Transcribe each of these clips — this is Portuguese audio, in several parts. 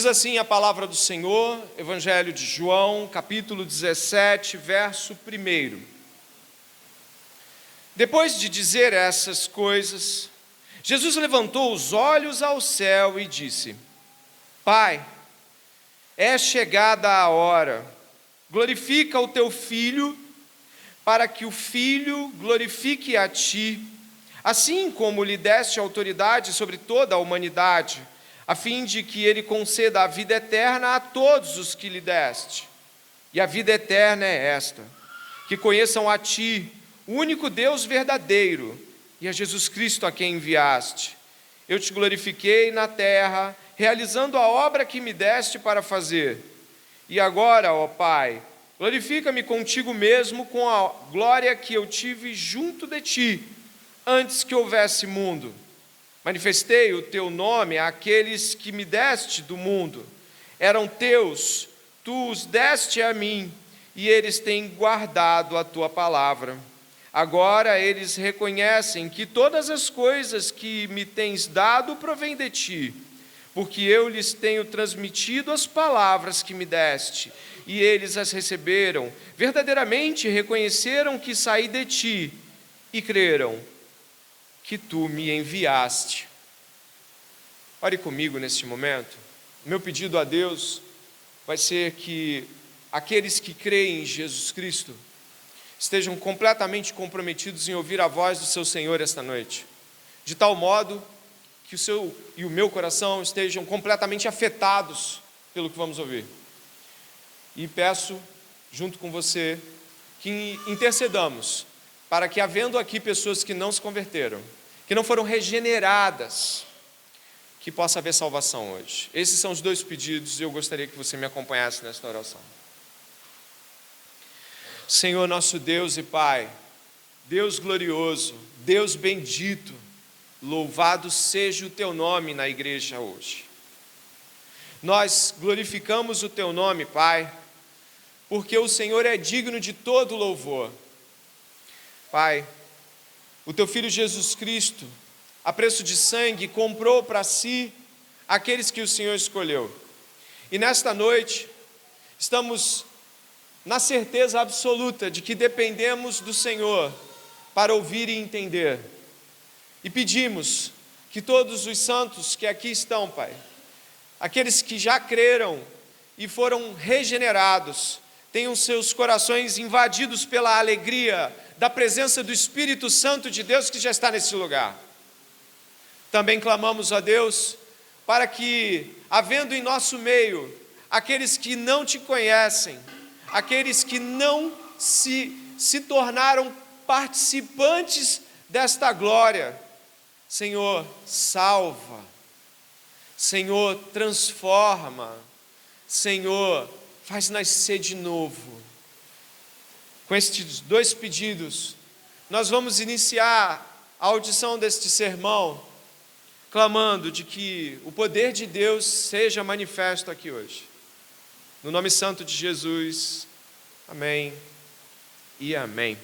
Diz assim a palavra do Senhor, Evangelho de João, capítulo 17, verso 1. Depois de dizer essas coisas, Jesus levantou os olhos ao céu e disse: Pai, é chegada a hora, glorifica o teu Filho, para que o Filho glorifique a ti, assim como lhe deste autoridade sobre toda a humanidade, a fim de que ele conceda a vida eterna a todos os que lhe deste. E a vida eterna é esta: que conheçam a ti, o único Deus verdadeiro, e a Jesus Cristo a quem enviaste. Eu te glorifiquei na terra, realizando a obra que me deste para fazer. E agora, ó Pai, glorifica-me contigo mesmo com a glória que eu tive junto de ti, antes que houvesse mundo. Manifestei o teu nome àqueles que me deste do mundo. Eram teus, tu os deste a mim, e eles têm guardado a tua palavra. Agora eles reconhecem que todas as coisas que me tens dado provêm de ti, porque eu lhes tenho transmitido as palavras que me deste, e eles as receberam. Verdadeiramente reconheceram que saí de ti, e creram que tu me enviaste. Ore comigo neste momento. Meu pedido a Deus vai ser que aqueles que creem em Jesus Cristo estejam completamente comprometidos em ouvir a voz do seu Senhor esta noite, de tal modo que o seu e o meu coração estejam completamente afetados pelo que vamos ouvir. E peço, junto com você, que intercedamos para que, havendo aqui pessoas que não se converteram, que não foram regeneradas, que possa haver salvação hoje. Esses são os dois pedidos e eu gostaria que você me acompanhasse nesta oração. Senhor nosso Deus e Pai, Deus glorioso, Deus bendito, louvado seja o teu nome na igreja hoje. Nós glorificamos o teu nome, Pai, porque o Senhor é digno de todo louvor. Pai, o teu Filho Jesus Cristo, a preço de sangue, comprou para si aqueles que o Senhor escolheu. E nesta noite, estamos na certeza absoluta de que dependemos do Senhor para ouvir e entender. E pedimos que todos os santos que aqui estão, Pai, aqueles que já creram e foram regenerados, tenham seus corações invadidos pela alegria da presença do Espírito Santo de Deus que já está nesse lugar. Também clamamos a Deus para que, havendo em nosso meio aqueles que não te conhecem, aqueles que não se tornaram participantes desta glória, Senhor, salva, Senhor, transforma, Senhor, faz nascer de novo. Com estes dois pedidos, nós vamos iniciar a audição deste sermão, clamando de que o poder de Deus seja manifesto aqui hoje. No nome santo de Jesus, amém e amém.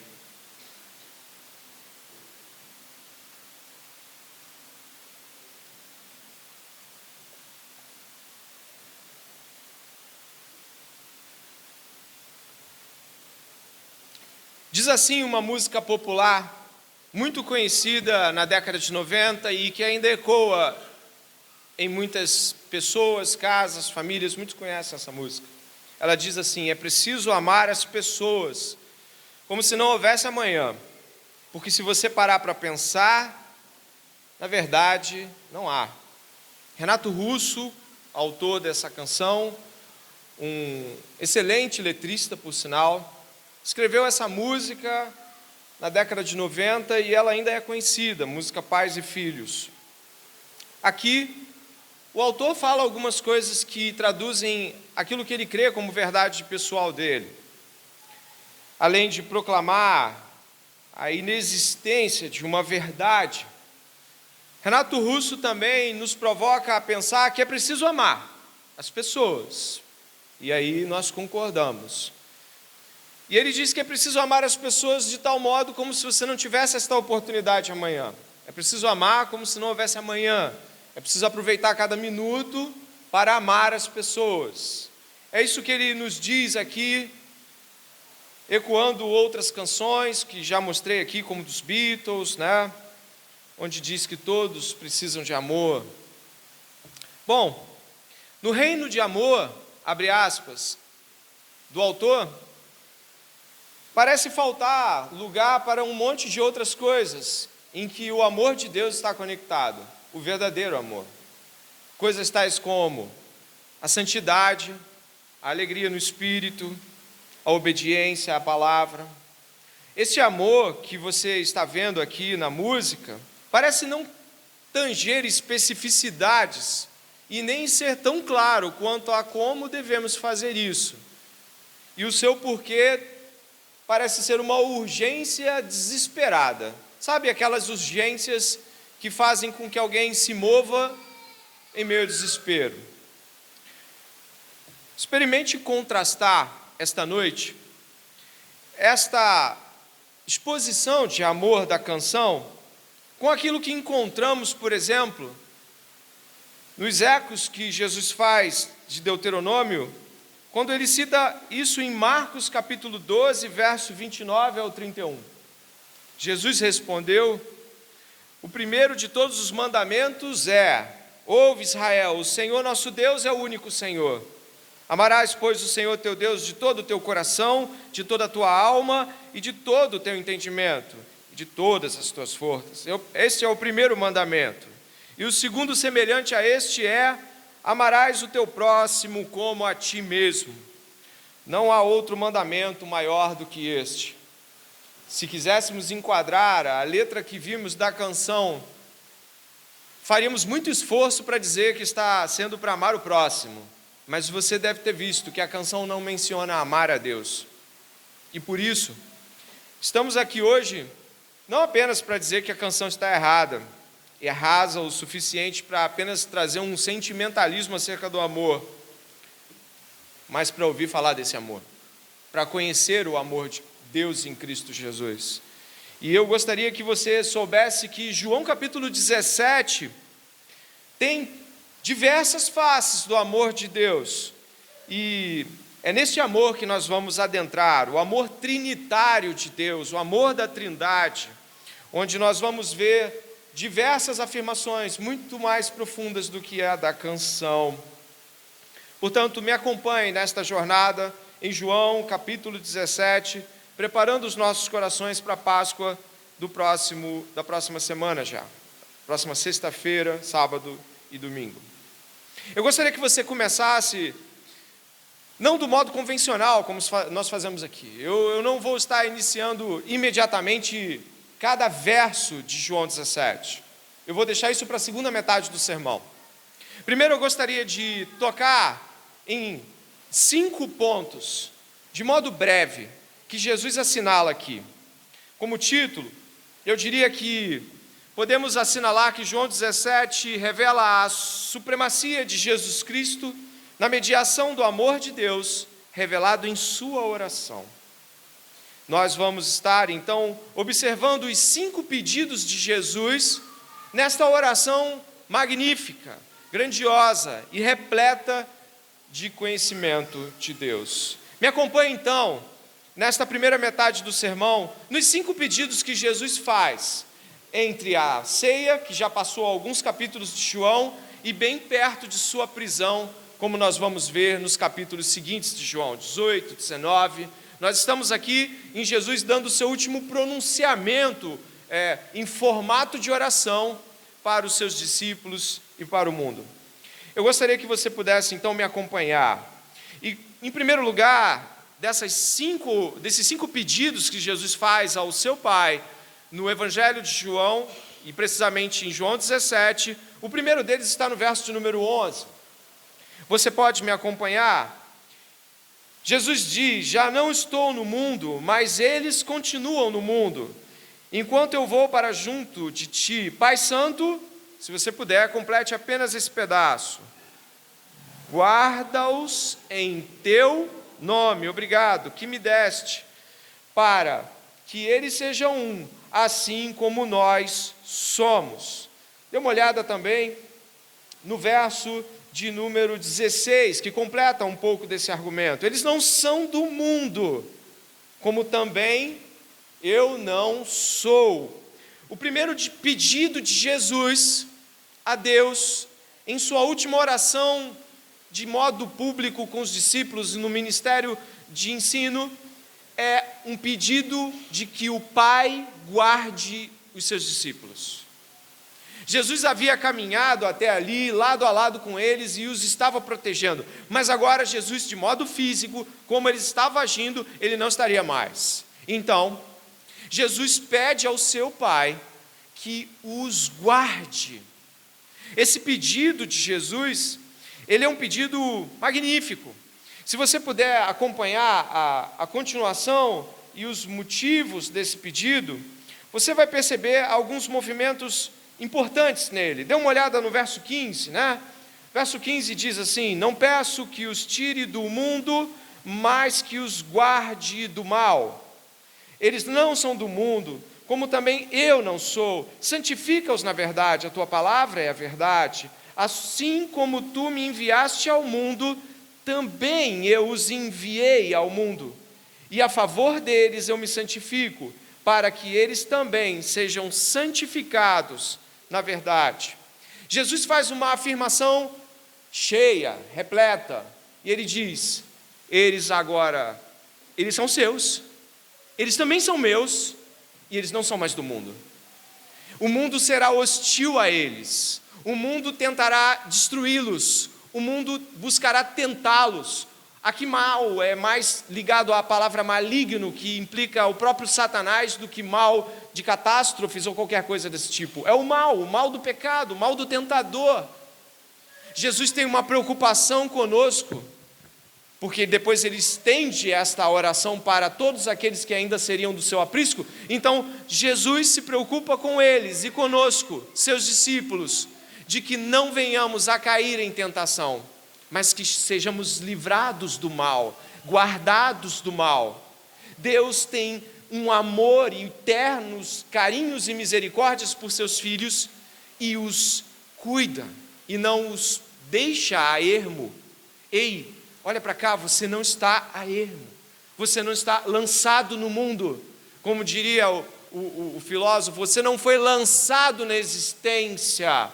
Diz assim uma música popular, muito conhecida na década de 90 e que ainda ecoa em muitas pessoas, casas, famílias, muitos conhecem essa música. Ela diz assim: é preciso amar as pessoas como se não houvesse amanhã, porque se você parar para pensar, na verdade, não há. Renato Russo, autor dessa canção, um excelente letrista, por sinal, escreveu essa música na década de 90 e ela ainda é conhecida, música Pais e Filhos. Aqui, o autor fala algumas coisas que traduzem aquilo que ele crê como verdade pessoal dele. Além de proclamar a inexistência de uma verdade, Renato Russo também nos provoca a pensar que é preciso amar as pessoas. E aí nós concordamos. E ele diz que é preciso amar as pessoas de tal modo como se você não tivesse esta oportunidade amanhã. É preciso amar como se não houvesse amanhã. É preciso aproveitar cada minuto para amar as pessoas. É isso que ele nos diz aqui, ecoando outras canções que já mostrei aqui, como dos Beatles, né? Onde diz que todos precisam de amor. Bom, no reino de amor, abre aspas, do autor, parece faltar lugar para um monte de outras coisas em que o amor de Deus está conectado, o verdadeiro amor. Coisas tais como a santidade, a alegria no espírito, a obediência à palavra. Esse amor que você está vendo aqui na música parece não tanger especificidades e nem ser tão claro quanto a como devemos fazer isso. E o seu porquê parece ser uma urgência desesperada. Sabe aquelas urgências que fazem com que alguém se mova em meio ao desespero? Experimente contrastar esta noite esta exposição de amor da canção com aquilo que encontramos, por exemplo, nos ecos que Jesus faz de Deuteronômio, quando ele cita isso em Marcos capítulo 12, verso 29 ao 31. Jesus respondeu: o primeiro de todos os mandamentos é: ouve, Israel, o Senhor nosso Deus é o único Senhor. Amarás, pois, o Senhor teu Deus de todo o teu coração, de toda a tua alma e de todo o teu entendimento, e de todas as tuas forças. Este é o primeiro mandamento. E o segundo, semelhante a este, é: amarás o teu próximo como a ti mesmo. Não há outro mandamento maior do que este. Se quiséssemos enquadrar a letra que vimos da canção, faríamos muito esforço para dizer que está sendo para amar o próximo. Mas você deve ter visto que a canção não menciona amar a Deus. E por isso, estamos aqui hoje não apenas para dizer que a canção está errada, e rasa o suficiente para apenas trazer um sentimentalismo acerca do amor, mas para ouvir falar desse amor, para conhecer o amor de Deus em Cristo Jesus. E eu gostaria que você soubesse que João capítulo 17 tem diversas faces do amor de Deus, e é nesse amor que nós vamos adentrar, o amor trinitário de Deus, o amor da Trindade, onde nós vamos ver diversas afirmações muito mais profundas do que a da canção. Portanto, me acompanhe nesta jornada em João capítulo 17, preparando os nossos corações para a Páscoa da próxima semana já, próxima sexta-feira, sábado e domingo. Eu gostaria que você começasse, não do modo convencional, como nós fazemos aqui. Eu não vou estar iniciando imediatamente cada verso de João 17. Eu vou deixar isso para a segunda metade do sermão. Primeiro eu gostaria de tocar em 5 pontos, de modo breve, que Jesus assinala aqui. Como título, eu diria que podemos assinalar que João 17 revela a supremacia de Jesus Cristo na mediação do amor de Deus, revelado em sua oração. Nós vamos estar, então, observando os 5 pedidos de Jesus nesta oração magnífica, grandiosa e repleta de conhecimento de Deus. Me acompanhe, então, nesta primeira metade do sermão, nos 5 pedidos que Jesus faz entre a ceia, que já passou alguns capítulos de João, e bem perto de sua prisão, como nós vamos ver nos capítulos seguintes de João, 18, 19. Nós estamos aqui em Jesus dando o seu último pronunciamento em formato de oração para os seus discípulos e para o mundo. Eu gostaria que você pudesse, então, me acompanhar. E, em primeiro lugar, desses 5 pedidos que Jesus faz ao seu Pai, no Evangelho de João, e precisamente em João 17, o primeiro deles está no verso de número 11. Você pode me acompanhar? Jesus diz: já não estou no mundo, mas eles continuam no mundo, enquanto eu vou para junto de ti. Pai Santo, se você puder, complete apenas esse pedaço. Guarda-os em teu nome, obrigado, que me deste, para que eles sejam um, assim como nós somos. Dê uma olhada também no verso de número 16, que completa um pouco desse argumento. Eles não são do mundo, como também eu não sou. O primeiro pedido de Jesus a Deus, em sua última oração, de modo público com os discípulos no ministério de ensino, é um pedido de que o Pai guarde os seus discípulos. Jesus havia caminhado até ali, lado a lado com eles, e os estava protegendo. Mas agora Jesus, de modo físico, como ele estava agindo, ele não estaria mais. Então, Jesus pede ao seu Pai que os guarde. Esse pedido de Jesus, ele é um pedido magnífico. Se você puder acompanhar a continuação e os motivos desse pedido, você vai perceber alguns movimentos importantes nele. Dê uma olhada no verso 15, né? Verso 15 diz assim: não peço que os tire do mundo, mas que os guarde do mal. Eles não são do mundo, como também eu não sou. Santifica-os na verdade, a tua palavra é a verdade. Assim como tu me enviaste ao mundo, também eu os enviei ao mundo. E a favor deles eu me santifico, para que eles também sejam santificados na verdade. Jesus faz uma afirmação cheia, repleta, e ele diz: eles são seus, eles também são meus, e eles não são mais do mundo. O mundo será hostil a eles, o mundo tentará destruí-los, o mundo buscará tentá-los. Aqui mal é mais ligado à palavra maligno, que implica o próprio Satanás, do que mal de catástrofes ou qualquer coisa desse tipo. É o mal do pecado, o mal do tentador. Jesus tem uma preocupação conosco, porque depois ele estende esta oração para todos aqueles que ainda seriam do seu aprisco. Então Jesus se preocupa com eles e conosco, seus discípulos, de que não venhamos a cair em tentação, mas que sejamos livrados do mal, guardados do mal. Deus tem um amor e eternos carinhos e misericórdias por seus filhos, e os cuida, e não os deixa a ermo. Ei, olha para cá, você não está a ermo, você não está lançado no mundo, como diria o filósofo, você não foi lançado na existência.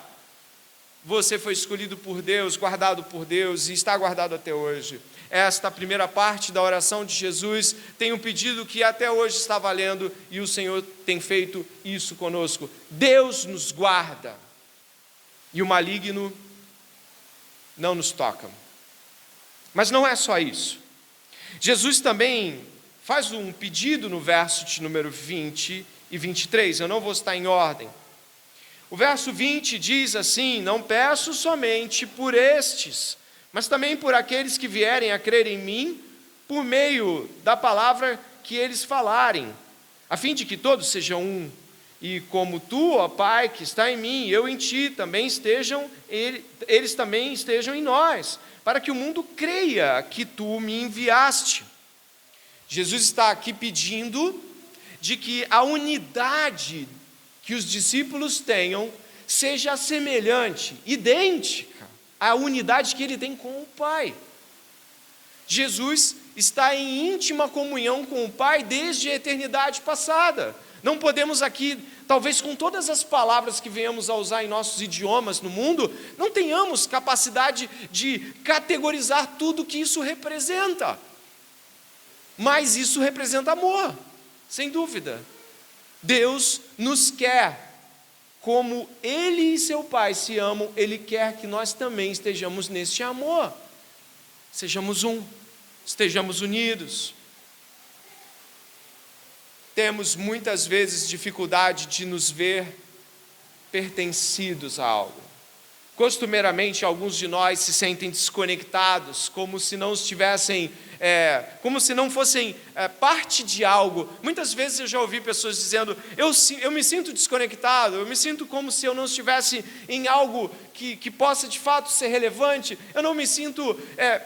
Você foi escolhido por Deus, guardado por Deus, e está guardado até hoje. Esta primeira parte da oração de Jesus tem um pedido que até hoje está valendo, e o Senhor tem feito isso conosco. Deus nos guarda, e o maligno não nos toca. Mas não é só isso. Jesus também faz um pedido no verso de número 20 e 23, eu não vou estar em ordem. O verso 20 diz assim: não peço somente por estes, mas também por aqueles que vierem a crer em mim, por meio da palavra que eles falarem, a fim de que todos sejam um. E como tu, ó Pai, que está em mim, eu em ti, também eles também estejam em nós, para que o mundo creia que tu me enviaste. Jesus está aqui pedindo de que a unidade que os discípulos tenham seja semelhante, idêntica à unidade que ele tem com o Pai. Jesus está em íntima comunhão com o Pai desde a eternidade passada. Não podemos aqui, talvez com todas as palavras que venhamos a usar em nossos idiomas no mundo, não tenhamos capacidade de categorizar tudo que isso representa. Mas isso representa amor, sem dúvida. Deus nos quer, como Ele e seu Pai se amam, Ele quer que nós também estejamos neste amor, sejamos um, estejamos unidos. Temos muitas vezes dificuldade de nos ver pertencidos a algo. Costumeiramente, alguns de nós se sentem desconectados, como se não estivessem, como se não fossem parte de algo. Muitas vezes eu já ouvi pessoas dizendo: eu me sinto desconectado, eu me sinto como se eu não estivesse em algo que possa de fato ser relevante, eu não me sinto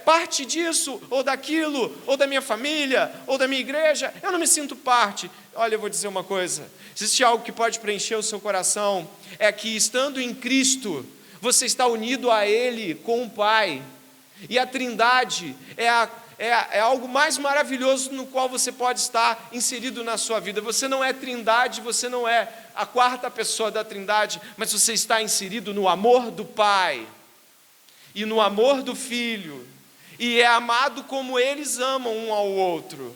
parte disso, ou daquilo, ou da minha família, ou da minha igreja, eu não me sinto parte. Olha, eu vou dizer uma coisa: existe algo que pode preencher o seu coração, é que estando em Cristo, você está unido a Ele com o Pai. E a Trindade é algo mais maravilhoso no qual você pode estar inserido na sua vida. Você não é Trindade, você não é a quarta pessoa da Trindade, mas você está inserido no amor do Pai e no amor do Filho, e é amado como eles amam um ao outro.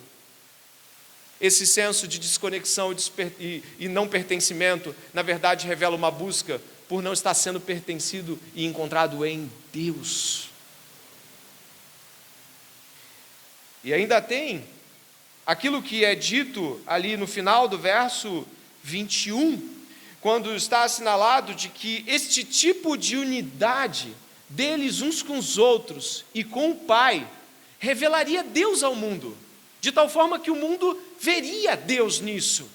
Esse senso de desconexão e não pertencimento, na verdade, revela uma busca por não estar sendo pertencido e encontrado em Deus. E ainda tem aquilo que é dito ali no final do verso 21, quando está assinalado de que este tipo de unidade deles uns com os outros e com o Pai revelaria Deus ao mundo, de tal forma que o mundo veria Deus nisso.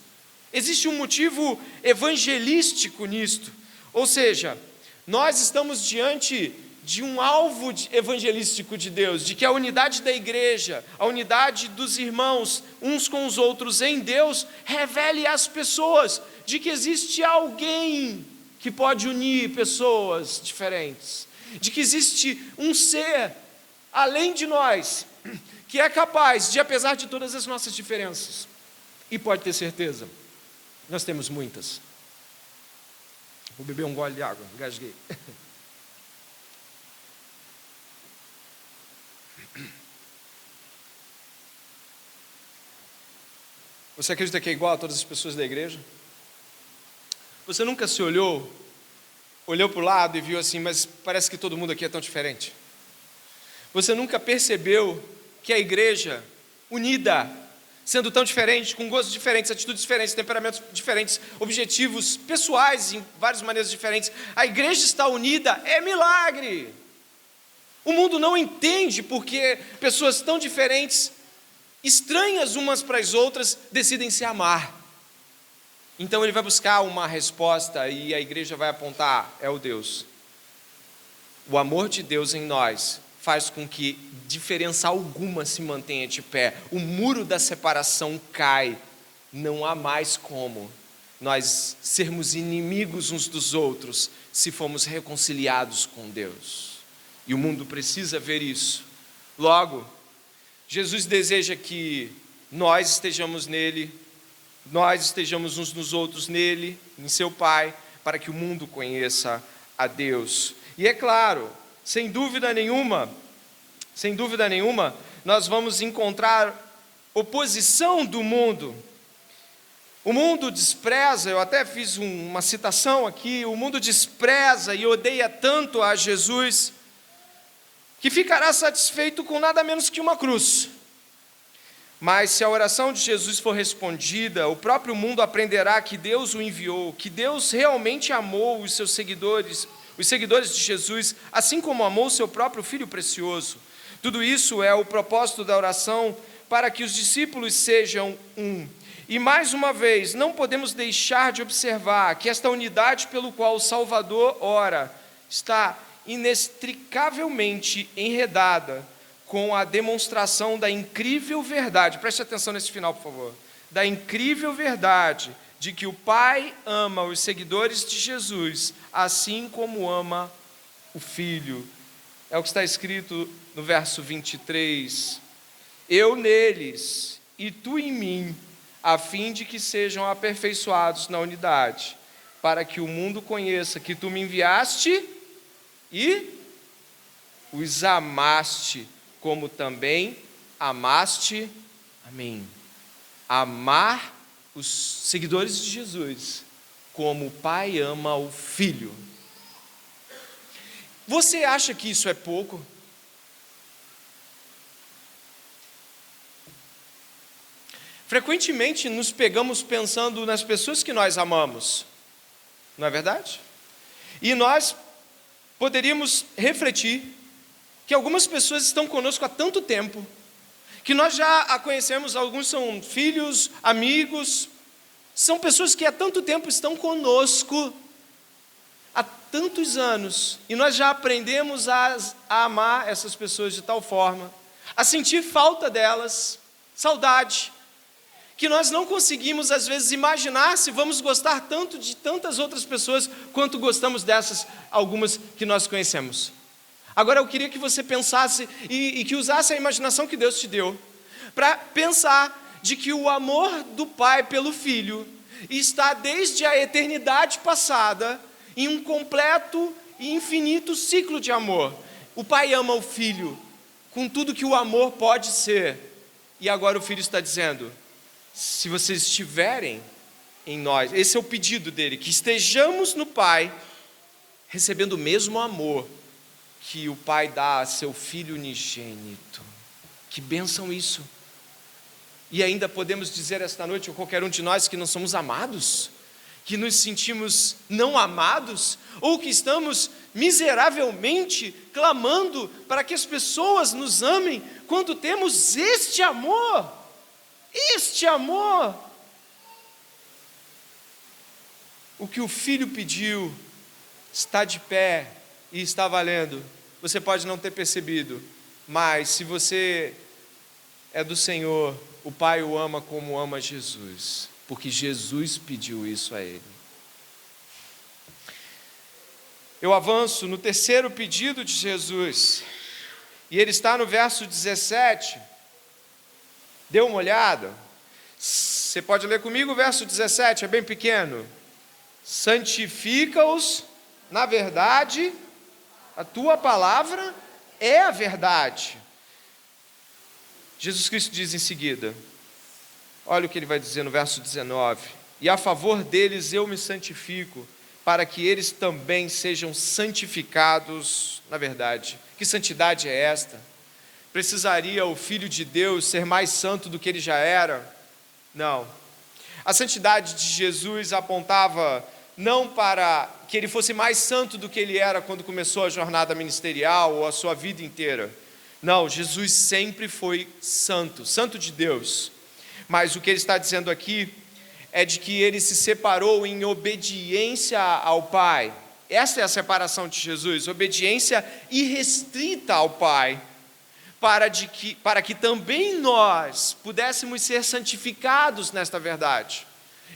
Existe um motivo evangelístico nisto, ou seja, nós estamos diante de um alvo evangelístico de Deus, de que a unidade da igreja, a unidade dos irmãos, uns com os outros em Deus, revele às pessoas de que existe alguém que pode unir pessoas diferentes, de que existe um ser além de nós, que é capaz de, apesar de todas as nossas diferenças, e pode ter certeza, nós temos muitas. Vou beber um gole de água, engasguei. Você acredita que é igual a todas as pessoas da igreja? Você nunca se olhou para o lado e viu assim, mas parece que todo mundo aqui é tão diferente? Você nunca percebeu que a igreja, unida, sendo tão diferente, com gostos diferentes, atitudes diferentes, temperamentos diferentes, objetivos pessoais em várias maneiras diferentes, a igreja está unida, é milagre! O mundo não entende porque pessoas tão diferentes, estranhas umas para as outras, decidem se amar. Então ele vai buscar uma resposta e a igreja vai apontar, é o Deus. O amor de Deus em nós faz com que diferença alguma se mantenha de pé. O muro da separação cai. Não há mais como nós sermos inimigos uns dos outros se formos reconciliados com Deus. E o mundo precisa ver isso. Logo, Jesus deseja que nós estejamos nele, nós estejamos uns nos outros nele, em seu Pai, para que o mundo conheça a Deus. E é claro, sem dúvida nenhuma, nós vamos encontrar oposição do mundo. O mundo despreza, eu até fiz uma citação aqui, o mundo despreza e odeia tanto a Jesus, que ficará satisfeito com nada menos que uma cruz. Mas se a oração de Jesus for respondida, o próprio mundo aprenderá que Deus o enviou, que Deus realmente amou os seus seguidores, os seguidores de Jesus, assim como amou o seu próprio Filho precioso. Tudo isso é o propósito da oração, para que os discípulos sejam um. E mais uma vez, não podemos deixar de observar que esta unidade pelo qual o Salvador ora está inextricavelmente enredada com a demonstração da incrível verdade, preste atenção nesse final, por favor, da incrível verdade de que o Pai ama os seguidores de Jesus, assim como ama o Filho. É o que está escrito no verso 23, eu neles e tu em mim, a fim de que sejam aperfeiçoados na unidade, para que o mundo conheça que tu me enviaste e os amaste, como também amaste a mim. Amar os seguidores de Jesus, como o Pai ama o Filho. Você acha que isso é pouco? Frequentemente nos pegamos pensando nas pessoas que nós amamos, não é verdade? E nós poderíamos refletir que algumas pessoas estão conosco há tanto tempo, que nós já a conhecemos, alguns são filhos, amigos, são pessoas que há tanto tempo estão conosco, há tantos anos, e nós já aprendemos a amar essas pessoas de tal forma, a sentir falta delas, saudade, que nós não conseguimos, às vezes, imaginar se vamos gostar tanto de tantas outras pessoas quanto gostamos dessas, algumas que nós conhecemos. Agora eu queria que você pensasse e que usasse a imaginação que Deus te deu para pensar de que o amor do Pai pelo Filho está desde a eternidade passada em um completo e infinito ciclo de amor. O Pai ama o Filho com tudo que o amor pode ser. E agora o Filho está dizendo: se vocês estiverem em nós, esse é o pedido dele, que estejamos no Pai, recebendo o mesmo amor que o Pai dá a seu Filho unigênito. Que bênção isso! E ainda podemos dizer esta noite, ou qualquer um de nós, que não somos amados, que nos sentimos não amados, ou que estamos miseravelmente clamando para que as pessoas nos amem, quando temos este amor. O que o Filho pediu está de pé e está valendo. Você pode não ter percebido, mas se você é do Senhor, o Pai o ama como ama Jesus, porque Jesus pediu isso a Ele. Eu avanço no terceiro pedido de Jesus, e ele está no verso 17. Dê uma olhada. Você pode ler comigo o verso 17, é bem pequeno. Santifica-os na verdade, a tua palavra é a verdade. Jesus Cristo diz em seguida, olha o que ele vai dizer no verso 19: e a favor deles eu me santifico, para que eles também sejam santificados na verdade. Que santidade é esta? Precisaria o Filho de Deus ser mais santo do que ele já era? Não. A santidade de Jesus apontava não para que ele fosse mais santo do que ele era quando começou a jornada ministerial ou a sua vida inteira. Não, Jesus sempre foi santo, santo de Deus. Mas o que ele está dizendo aqui é de que ele se separou em obediência ao Pai. Essa é a separação de Jesus, obediência irrestrita ao Pai, para que também nós pudéssemos ser santificados nesta verdade.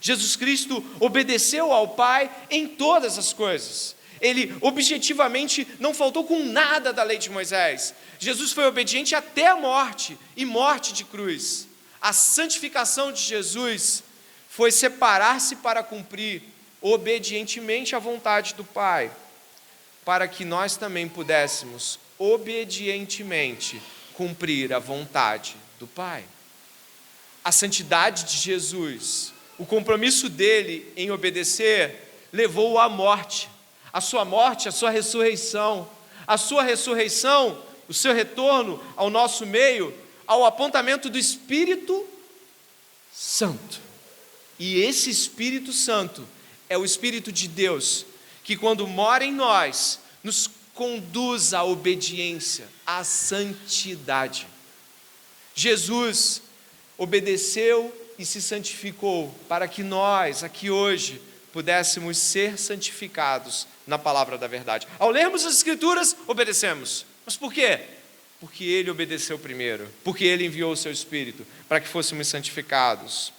Jesus Cristo obedeceu ao Pai em todas as coisas. Ele objetivamente não faltou com nada da lei de Moisés. Jesus foi obediente até a morte, e morte de cruz. A santificação de Jesus foi separar-se para cumprir obedientemente a vontade do Pai, para que nós também pudéssemos obedientemente cumprir a vontade do Pai. A santidade de Jesus, o compromisso dele em obedecer, levou-o à morte. A sua morte, a sua ressurreição, o seu retorno ao nosso meio, ao apontamento do Espírito Santo. E esse Espírito Santo é o Espírito de Deus, que quando mora em nós, nos conduz à obediência, à santidade. Jesus obedeceu e se santificou para que nós, aqui hoje, pudéssemos ser santificados na palavra da verdade. Ao lermos as Escrituras, obedecemos. Mas por quê? Porque Ele obedeceu primeiro, porque Ele enviou o Seu Espírito para que fôssemos santificados.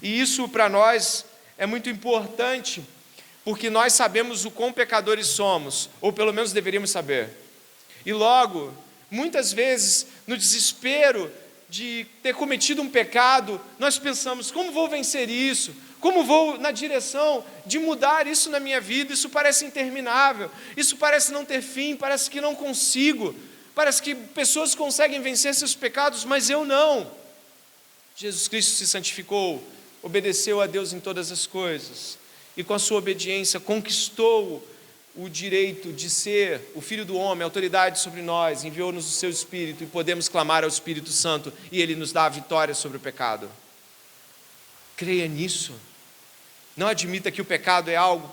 E isso para nós é muito importante, porque nós sabemos o quão pecadores somos, ou pelo menos deveríamos saber. E logo, muitas vezes, no desespero de ter cometido um pecado, nós pensamos: como vou vencer isso? Como vou na direção de mudar isso na minha vida? Isso parece interminável, isso parece não ter fim, parece que não consigo, parece que pessoas conseguem vencer seus pecados, mas eu não. Jesus Cristo se santificou, obedeceu a Deus em todas as coisas, e com a sua obediência conquistou o direito de ser o Filho do Homem, a autoridade sobre nós, enviou-nos o seu Espírito, e podemos clamar ao Espírito Santo, e Ele nos dá a vitória sobre o pecado. Creia nisso. Não admita que o pecado é algo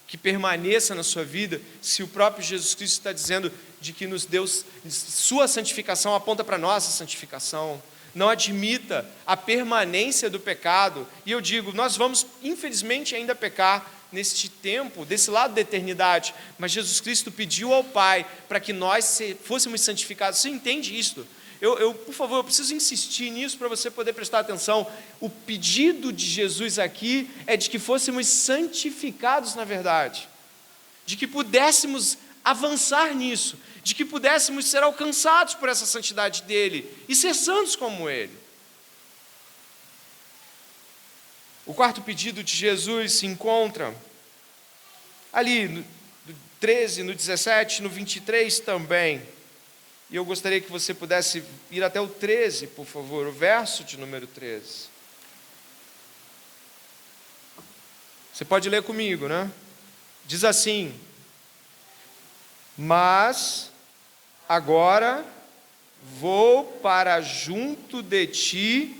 que permaneça na sua vida, se o próprio Jesus Cristo está dizendo de que nos deu sua santificação, aponta para a nossa santificação. Não admita a permanência do pecado. E eu digo, nós vamos infelizmente ainda pecar neste tempo, desse lado da eternidade, mas Jesus Cristo pediu ao Pai para que nós fôssemos santificados. Você entende isto? Por favor, eu preciso insistir nisso para você poder prestar atenção. O pedido de Jesus aqui é de que fôssemos santificados na verdade, de que pudéssemos avançar nisso, de que pudéssemos ser alcançados por essa santidade dele e ser santos como ele. O quarto pedido de Jesus se encontra ali no 13, no 17, no 23 também. E eu gostaria que você pudesse ir até o 13, por favor, o verso de número 13. Você pode ler comigo, né? Diz assim: mas agora vou para junto de ti,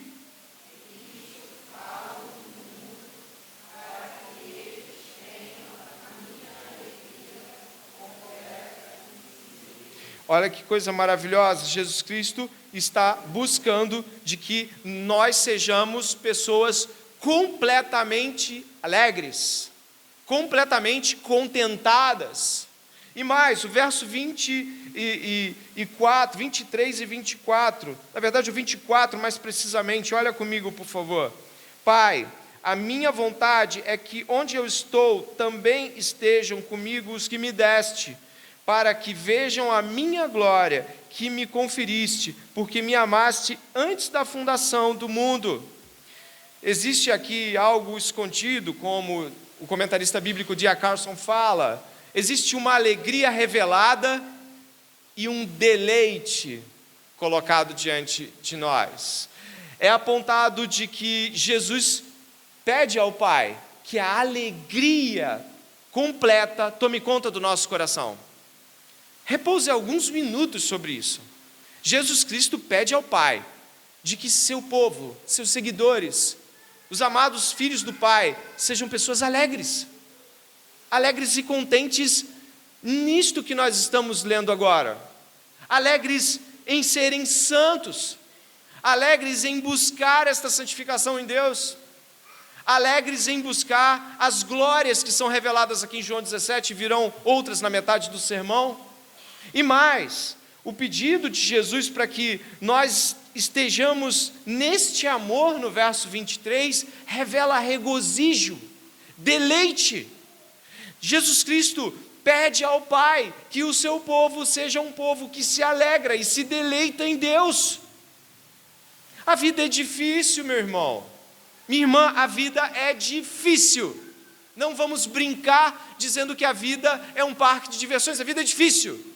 olha que coisa maravilhosa, Jesus Cristo está buscando de que nós sejamos pessoas completamente alegres, completamente contentadas. E mais, o verso 24, 23 e 24, na verdade o 24 mais precisamente, olha comigo por favor. Pai, a minha vontade é que onde eu estou também estejam comigo os que me deste, para que vejam a minha glória que me conferiste, porque me amaste antes da fundação do mundo. Existe aqui algo escondido, como o comentarista bíblico D.A. Carson fala, existe uma alegria revelada e um deleite colocado diante de nós. É apontado de que Jesus pede ao Pai que a alegria completa tome conta do nosso coração. Repouse alguns minutos sobre isso. Jesus Cristo pede ao Pai de que seu povo, seus seguidores, os amados filhos do Pai, sejam pessoas alegres. Alegres e contentes nisto que nós estamos lendo agora. Alegres em serem santos. Alegres em buscar esta santificação em Deus. Alegres em buscar as glórias que são reveladas aqui em João 17, virão outras na metade do sermão. E mais, o pedido de Jesus para que nós estejamos neste amor, no verso 23, revela regozijo, deleite. Jesus Cristo pede ao Pai que o seu povo seja um povo que se alegra e se deleita em Deus. A vida é difícil, meu irmão. Minha irmã, a vida é difícil. Não vamos brincar dizendo que a vida é um parque de diversões, a vida é difícil.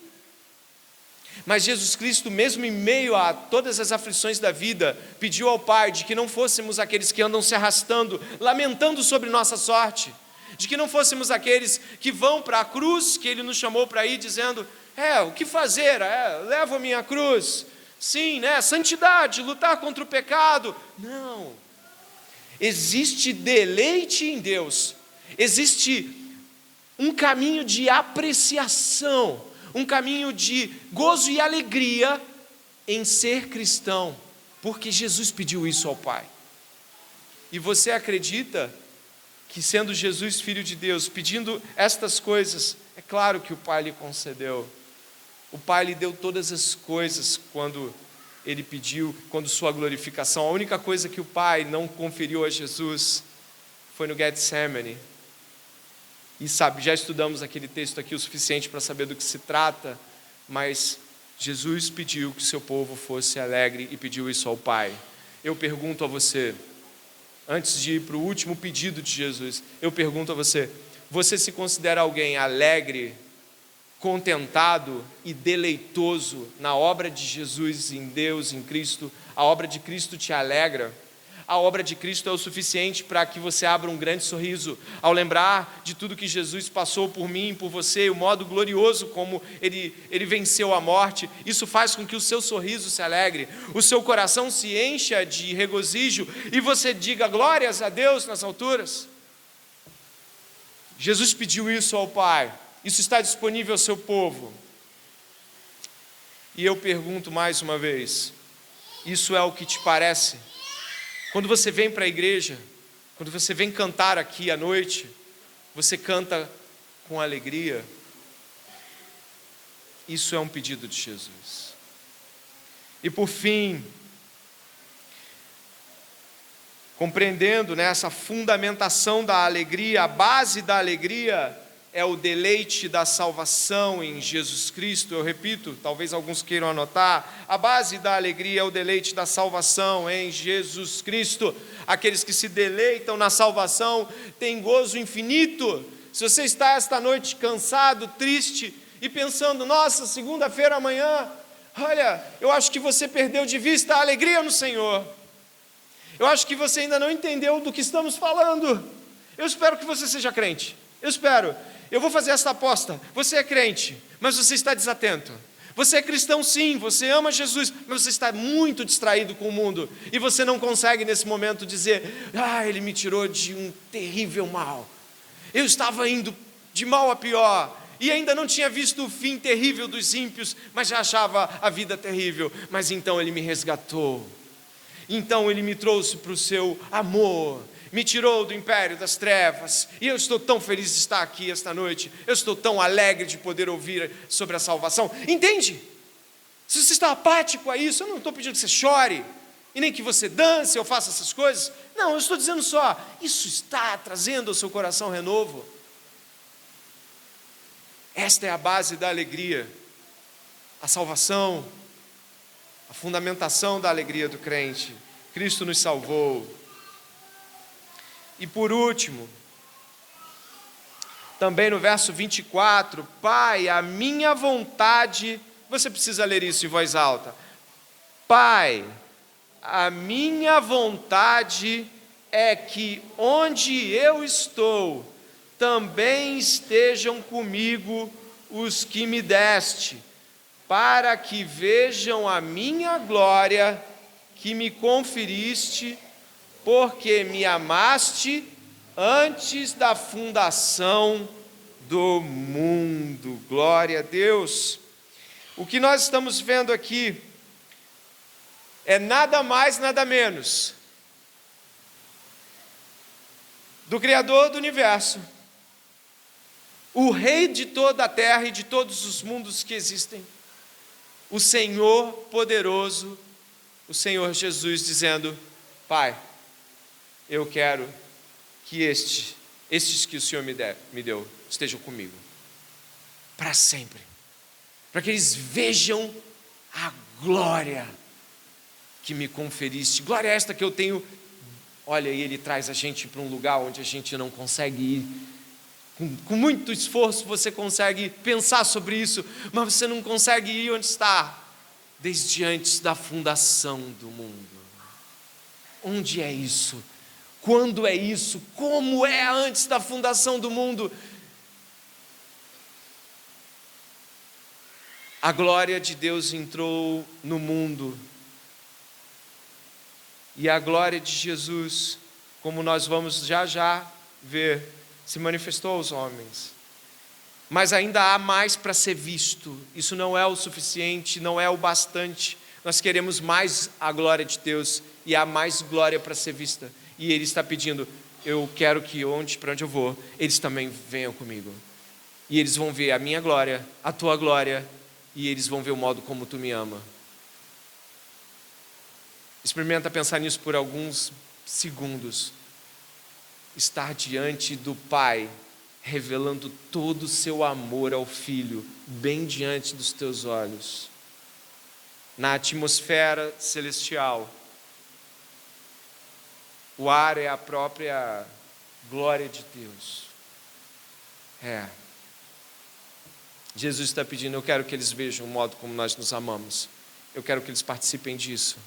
Mas Jesus Cristo, mesmo em meio a todas as aflições da vida, pediu ao Pai de que não fôssemos aqueles que andam se arrastando, lamentando sobre nossa sorte, de que não fôssemos aqueles que vão para a cruz, que Ele nos chamou para ir, dizendo, o que fazer? Levo a minha cruz. Sim, santidade, lutar contra o pecado. Não. Existe deleite em Deus, existe um caminho de apreciação, um caminho de gozo e alegria em ser cristão, porque Jesus pediu isso ao Pai. E você acredita que, sendo Jesus Filho de Deus, pedindo estas coisas, é claro que o Pai lhe concedeu. O Pai lhe deu todas as coisas quando Ele pediu, quando sua glorificação. A única coisa que o Pai não conferiu a Jesus foi no Getsemane. E sabe, já estudamos aquele texto aqui o suficiente para saber do que se trata, mas Jesus pediu que o seu povo fosse alegre e pediu isso ao Pai. Eu pergunto a você, antes de ir para o último pedido de Jesus, eu pergunto a você, você se considera alguém alegre, contentado e deleitoso na obra de Jesus, em Deus, em Cristo? A obra de Cristo te alegra? A obra de Cristo é o suficiente para que você abra um grande sorriso ao lembrar de tudo que Jesus passou por mim, por você, o modo glorioso como ele venceu a morte? Isso faz com que o seu sorriso se alegre, o seu coração se encha de regozijo e você diga glórias a Deus nas alturas? Jesus pediu isso ao Pai, isso está disponível ao seu povo. E eu pergunto mais uma vez, isso é o que te parece? Quando você vem para a igreja, quando você vem cantar aqui à noite, você canta com alegria? Isso é um pedido de Jesus. E por fim, compreendendo essa fundamentação da alegria, a base da alegria é o deleite da salvação em Jesus Cristo. Eu repito, talvez alguns queiram anotar, a base da alegria é o deleite da salvação em Jesus Cristo. Aqueles que se deleitam na salvação têm gozo infinito. Se você está esta noite cansado, triste e pensando, nossa, segunda-feira amanhã, olha, eu acho que você perdeu de vista a alegria no Senhor. Eu acho que você ainda não entendeu do que estamos falando. Eu espero que você seja crente. Eu espero. Eu vou fazer essa aposta. Você é crente, mas você está desatento. Você é cristão sim, você ama Jesus, mas você está muito distraído com o mundo. E você não consegue nesse momento dizer, ele me tirou de um terrível mal. Eu estava indo de mal a pior. E ainda não tinha visto o fim terrível dos ímpios, mas já achava a vida terrível. Mas então Ele me resgatou. Então Ele me trouxe para o seu amor, me tirou do império das trevas, e eu estou tão feliz de estar aqui esta noite, eu estou tão alegre de poder ouvir sobre a salvação. Entende? Se você está apático a isso, eu não estou pedindo que você chore, e nem que você dance ou faça essas coisas. Não, eu estou dizendo só, isso está trazendo ao seu coração renovo. Esta é a base da alegria, a salvação, a fundamentação da alegria do crente. Cristo nos salvou. E por último, também no verso 24, Pai, a minha vontade, você precisa ler isso em voz alta. Pai, a minha vontade é que onde eu estou, também estejam comigo os que me deste, para que vejam a minha glória que me conferiste, porque me amaste antes da fundação do mundo. Glória a Deus. O que nós estamos vendo aqui é nada mais, nada menos do Criador do universo, o Rei de toda a terra e de todos os mundos que existem, o Senhor poderoso, o Senhor Jesus, dizendo, Pai, eu quero que estes que o Senhor me deu, estejam comigo, para sempre, para que eles vejam a glória que me conferiste, glória esta que eu tenho. Olha, e Ele traz a gente para um lugar onde a gente não consegue ir. Com muito esforço você consegue pensar sobre isso, mas você não consegue ir onde está, desde antes da fundação do mundo. Onde é isso? Quando é isso? Como é antes da fundação do mundo? A glória de Deus entrou no mundo, e a glória de Jesus, como nós vamos já ver, se manifestou aos homens. Mas ainda há mais para ser visto. Isso não é o suficiente, não é o bastante. Nós queremos mais a glória de Deus, e há mais glória para ser vista. E Ele está pedindo, eu quero que para onde eu vou, eles também venham comigo. E eles vão ver a minha glória, a tua glória, e eles vão ver o modo como tu me ama. Experimenta pensar nisso por alguns segundos. Estar diante do Pai, revelando todo o seu amor ao Filho, bem diante dos teus olhos, na atmosfera celestial. O ar é a própria glória de Deus. Jesus está pedindo, eu quero que eles vejam o modo como nós nos amamos. Eu quero que eles participem disso.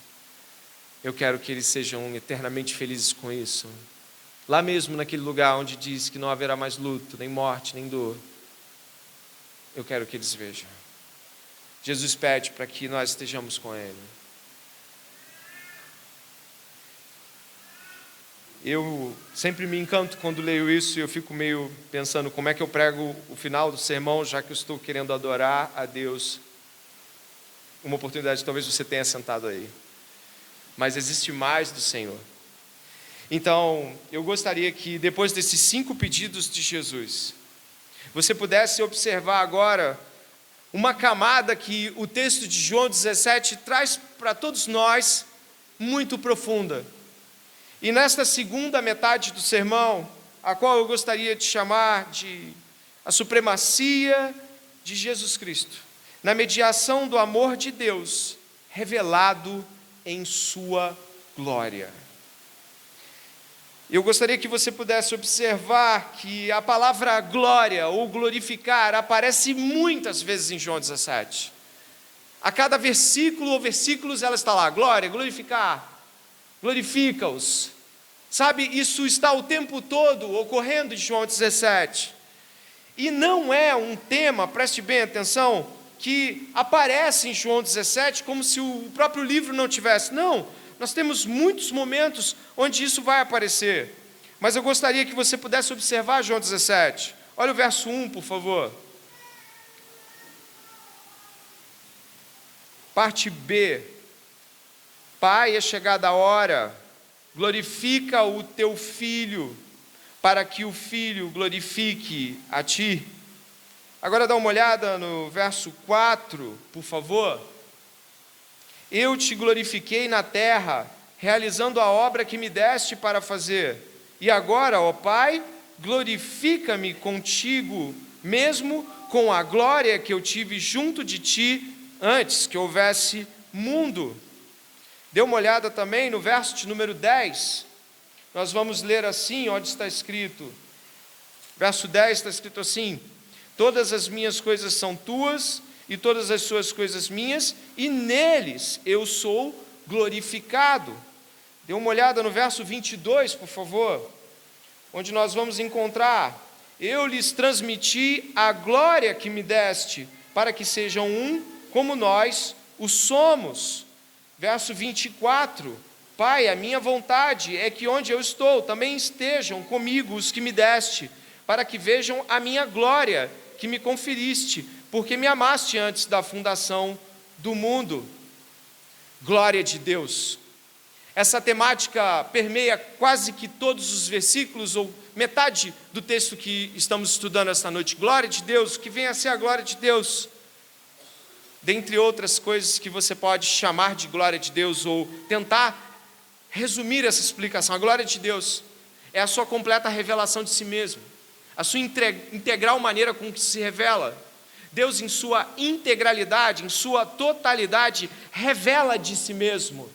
Eu quero que eles sejam eternamente felizes com isso. Lá mesmo naquele lugar onde diz que não haverá mais luto, nem morte, nem dor. Eu quero que eles vejam. Jesus pede para que nós estejamos com Ele. Eu sempre me encanto quando leio isso e eu fico meio pensando como é que eu prego o final do sermão, já que eu estou querendo adorar a Deus. Uma oportunidade, talvez você tenha sentado aí. Mas existe mais do Senhor. Então, eu gostaria que depois desses 5 pedidos de Jesus, você pudesse observar agora uma camada que o texto de João 17 traz para todos nós, muito profunda. E nesta segunda metade do sermão, a qual eu gostaria de chamar de a supremacia de Jesus Cristo, na mediação do amor de Deus, revelado em sua glória. Eu gostaria que você pudesse observar que a palavra glória ou glorificar aparece muitas vezes em João 17. A cada versículo ou versículos ela está lá, glória, glorificar, glorifica-os. Sabe, isso está o tempo todo ocorrendo em João 17. E não é um tema, preste bem atenção, que aparece em João 17 como se o próprio livro não tivesse. Não, nós temos muitos momentos onde isso vai aparecer. Mas eu gostaria que você pudesse observar João 17. Olha o verso 1, por favor. Parte B. Pai, é chegada a hora, glorifica o teu Filho, para que o Filho glorifique a ti. Agora dá uma olhada no verso 4, por favor. Eu te glorifiquei na terra, realizando a obra que me deste para fazer. E agora, ó Pai, glorifica-me contigo, mesmo com a glória que eu tive junto de ti, antes que houvesse mundo. Dê uma olhada também no verso de número 10. Nós vamos ler assim, onde está escrito. Verso 10 está escrito assim: todas as minhas coisas são tuas, e todas as suas coisas minhas, e neles eu sou glorificado. Dê uma olhada no verso 22, por favor, onde nós vamos encontrar: eu lhes transmiti a glória que me deste, para que sejam um, como nós o somos. Verso 24: Pai, a minha vontade é que onde eu estou também estejam comigo os que me deste, para que vejam a minha glória que me conferiste, porque me amaste antes da fundação do mundo. Glória de Deus. Essa temática permeia quase que todos os versículos, ou metade do texto que estamos estudando esta noite. Glória de Deus, que venha a ser a glória de Deus. Dentre outras coisas que você pode chamar de glória de Deus, ou tentar resumir essa explicação. A glória de Deus é a sua completa revelação de si mesmo, a sua integral maneira com que se revela. Deus, em sua integralidade, em sua totalidade, revela de si mesmo.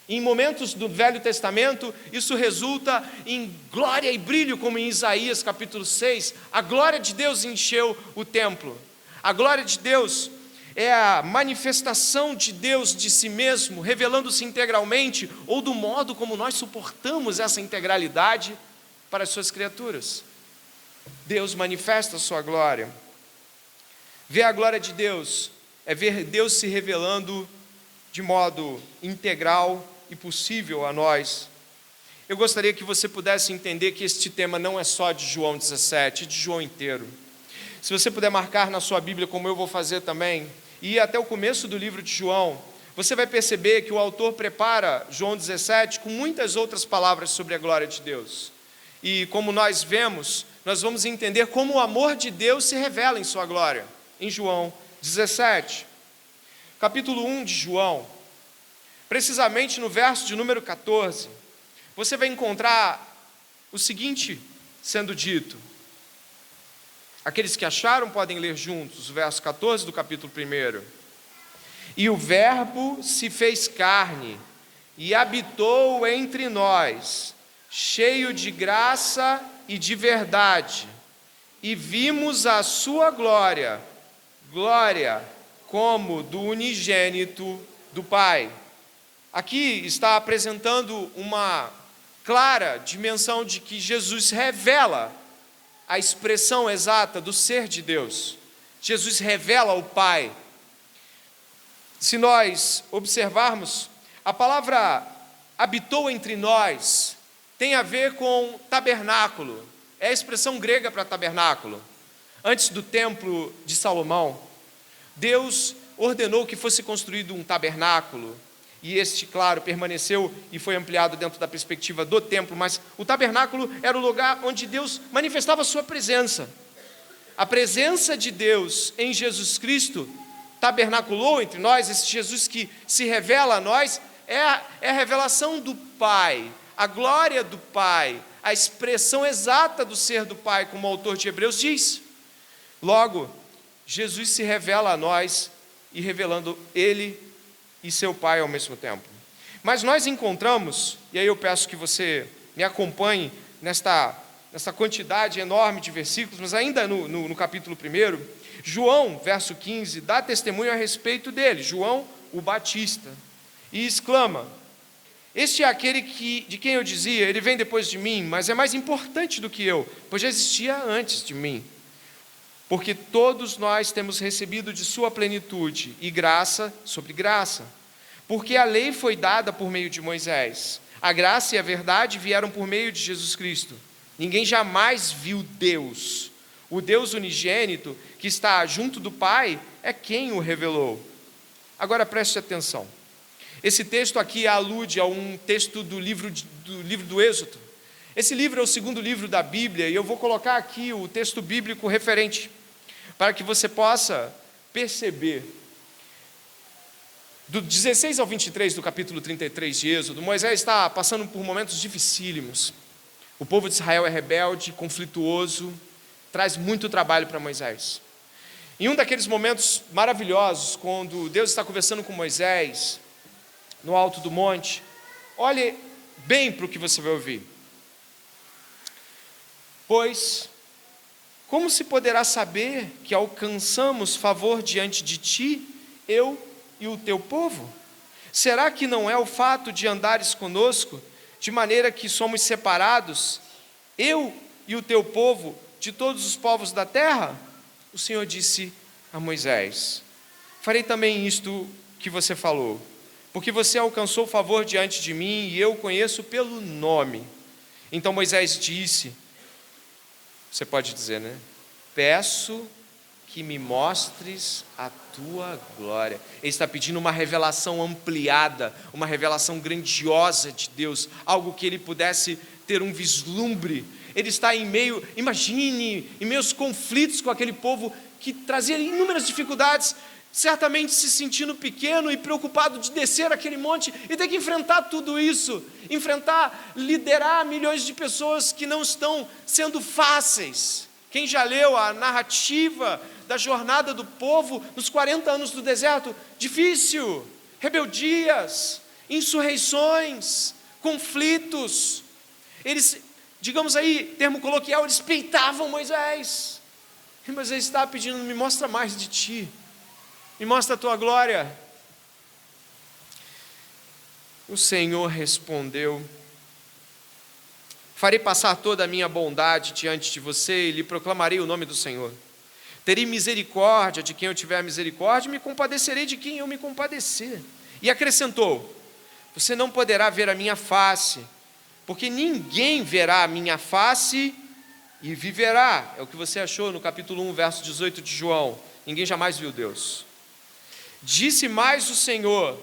Em momentos do Velho Testamento, isso resulta em glória e brilho, como em Isaías capítulo 6. A glória de Deus encheu o templo. A glória de Deus é a manifestação de Deus de si mesmo, revelando-se integralmente, ou do modo como nós suportamos essa integralidade para as suas criaturas. Deus manifesta a sua glória. Ver a glória de Deus é ver Deus se revelando de modo integral e possível a nós. Eu gostaria que você pudesse entender que este tema não é só de João 17, é de João inteiro. Se você puder marcar na sua Bíblia, como eu vou fazer também, e ir até o começo do livro de João, você vai perceber que o autor prepara João 17 com muitas outras palavras sobre a glória de Deus. E como nós vemos, nós vamos entender como o amor de Deus se revela em sua glória, em João 17. Capítulo 1 de João, precisamente no verso de número 14, você vai encontrar o seguinte sendo dito. Aqueles que acharam podem ler juntos o verso 14 do capítulo 1. E o Verbo se fez carne e habitou entre nós, cheio de graça e de verdade, e vimos a sua glória, glória como do unigênito do Pai. Aqui está apresentando uma clara dimensão de que Jesus revela a expressão exata do ser de Deus. Jesus revela o Pai. Se nós observarmos, a palavra habitou entre nós tem a ver com tabernáculo. É a expressão grega para tabernáculo. Antes do templo de Salomão, Deus ordenou que fosse construído um tabernáculo, e este, claro, permaneceu e foi ampliado dentro da perspectiva do templo, mas o tabernáculo era o lugar onde Deus manifestava a sua presença. a presença de Deus em Jesus Cristo tabernaculou entre nós, esse Jesus que se revela a nós, é a revelação do Pai, a glória do Pai, a expressão exata do ser do Pai, como o autor de Hebreus diz. Logo, Jesus se revela a nós, e revelando Ele e seu Pai ao mesmo tempo. Mas nós encontramos, e aí eu peço que você me acompanhe nesta quantidade enorme de versículos, mas ainda no capítulo 1, João, verso 15, dá testemunho a respeito dele, João o Batista, e exclama: este é aquele de quem eu dizia, ele vem depois de mim, mas é mais importante do que eu, pois já existia antes de mim. Porque todos nós temos recebido de sua plenitude, e graça sobre graça. Porque a lei foi dada por meio de Moisés, a graça e a verdade vieram por meio de Jesus Cristo. Ninguém jamais viu Deus. O Deus unigênito, que está junto do Pai, é quem o revelou. Agora preste atenção. Esse texto aqui alude a um texto do livro do Êxodo. Esse livro é o segundo livro da Bíblia, e eu vou colocar aqui o texto bíblico referente, para que você possa perceber. Do 16 ao 23 do capítulo 33 de Êxodo, Moisés está passando por momentos dificílimos. O povo de Israel é rebelde, conflituoso, traz muito trabalho para Moisés. Em um daqueles momentos maravilhosos, quando Deus está conversando com Moisés, no alto do monte, olhe bem para o que você vai ouvir. Pois, como se poderá saber que alcançamos favor diante de ti, eu e o teu povo? Será que não é o fato de andares conosco, de maneira que somos separados, eu e o teu povo, de todos os povos da terra? O Senhor disse a Moisés: farei também isto que você falou, porque você alcançou favor diante de mim, e eu o conheço pelo nome. Então Moisés disse, você pode dizer, né? Peço que me mostres a tua glória. Ele está pedindo uma revelação ampliada, uma revelação grandiosa de Deus, algo que ele pudesse ter um vislumbre. Ele está em meio aos conflitos com aquele povo que trazia inúmeras dificuldades, certamente se sentindo pequeno e preocupado de descer aquele monte e ter que enfrentar tudo isso, liderar milhões de pessoas que não estão sendo fáceis. Quem já leu a narrativa da jornada do povo nos 40 anos do deserto? Difícil, rebeldias, insurreições, conflitos. Eles, digamos aí, termo coloquial, eles peitavam Moisés. E Moisés estava pedindo: me mostra mais de ti, me mostra a tua glória. O Senhor respondeu: farei passar toda a minha bondade diante de você e lhe proclamarei o nome do Senhor. Terei misericórdia de quem eu tiver misericórdia e me compadecerei de quem eu me compadecer. E acrescentou: você não poderá ver a minha face, porque ninguém verá a minha face e viverá. É o que você achou no capítulo 1, verso 18 de João. Ninguém jamais viu Deus. Disse mais o Senhor: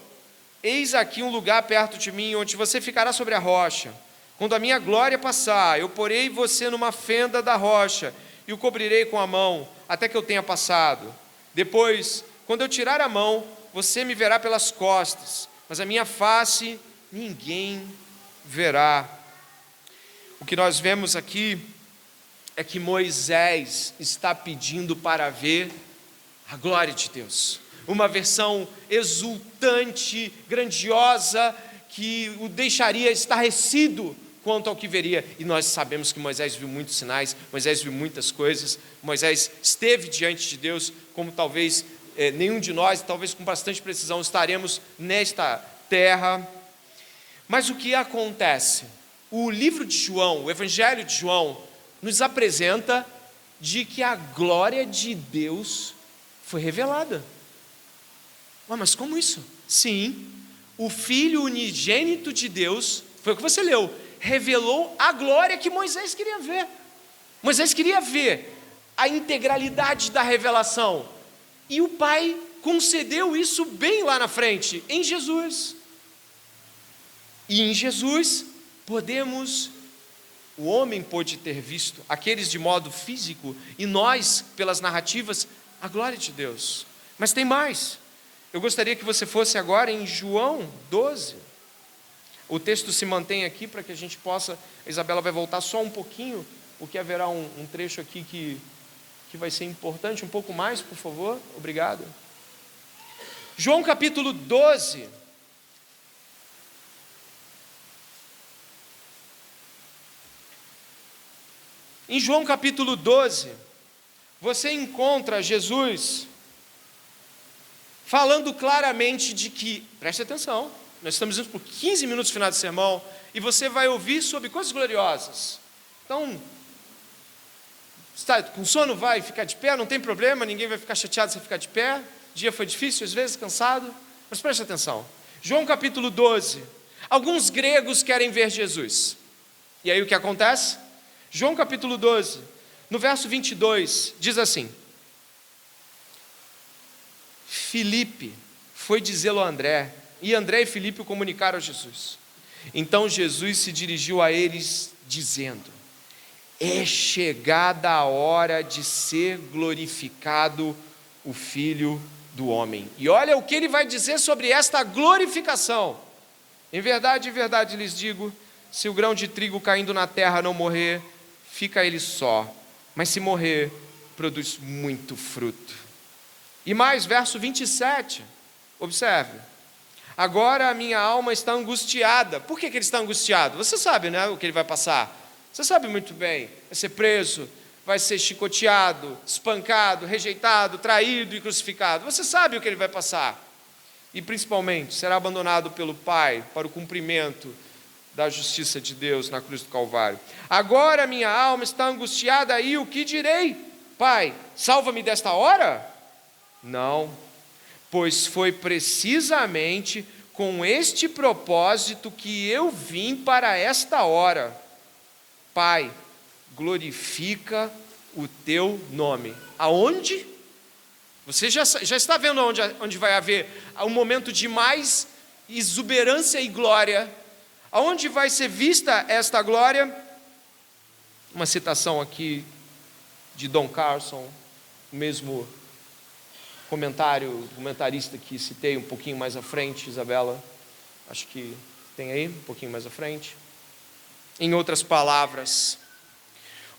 eis aqui um lugar perto de mim, onde você ficará sobre a rocha. Quando a minha glória passar, eu porei você numa fenda da rocha e o cobrirei com a mão, até que eu tenha passado. Depois, quando eu tirar a mão, você me verá pelas costas, mas a minha face ninguém verá. O que nós vemos aqui é que Moisés está pedindo para ver a glória de Deus. Uma versão exultante, grandiosa, que o deixaria estarrecido quanto ao que veria. E nós sabemos que Moisés viu muitos sinais, Moisés viu muitas coisas, Moisés esteve diante de Deus, como talvez nenhum de nós, talvez com bastante precisão, estaremos nesta terra. Mas o que acontece? O livro de João, o Evangelho de João, nos apresenta de que a glória de Deus foi revelada. Mas como isso? Sim, o Filho unigênito de Deus, foi o que você leu, revelou a glória que Moisés queria ver. Moisés queria ver a integralidade da revelação, e o Pai concedeu isso bem lá na frente, em Jesus. E em Jesus podemos o homem pôde ter visto, aqueles de modo físico, e nós, pelas narrativas, a glória de Deus. Mas tem mais. Eu gostaria que você fosse agora em João 12. O texto se mantém aqui para que a gente possa... A Isabela vai voltar só um pouquinho, porque haverá um trecho aqui que vai ser importante. Um pouco mais, por favor. Obrigado. João capítulo 12. Em João capítulo 12, você encontra Jesus falando claramente de que, preste atenção, nós estamos indo por 15 minutos no final de sermão, e você vai ouvir sobre coisas gloriosas. Então, está com sono, vai ficar de pé, não tem problema, ninguém vai ficar chateado se você ficar de pé. O dia foi difícil, às vezes, cansado, mas preste atenção. João capítulo 12, alguns gregos querem ver Jesus. E aí o que acontece? João capítulo 12, no verso 22, diz assim: Filipe foi dizê-lo a André, e André e Filipe o comunicaram a Jesus. Então Jesus se dirigiu a eles, dizendo: é chegada a hora de ser glorificado o Filho do Homem. E olha o que ele vai dizer sobre esta glorificação. Em verdade, lhes digo, se o grão de trigo caindo na terra não morrer, fica ele só, mas se morrer, produz muito fruto. E mais, verso 27, observe: agora a minha alma está angustiada. Por que ele está angustiado? Você sabe, né, o que ele vai passar. Você sabe muito bem, vai ser preso, vai ser chicoteado, espancado, rejeitado, traído e crucificado. Você sabe o que ele vai passar. E principalmente, será abandonado pelo Pai para o cumprimento da justiça de Deus na cruz do Calvário. Agora minha alma está angustiada, e o que direi? Pai, salva-me desta hora? Não, pois foi precisamente com este propósito que eu vim para esta hora. Pai, glorifica o teu nome. Aonde? Você já está vendo onde vai haver um momento de mais exuberância e glória. Aonde vai ser vista esta glória? Uma citação aqui de Don Carson, o mesmo comentarista que citei um pouquinho mais à frente, Isabela, acho que tem aí, um pouquinho mais à frente. Em outras palavras,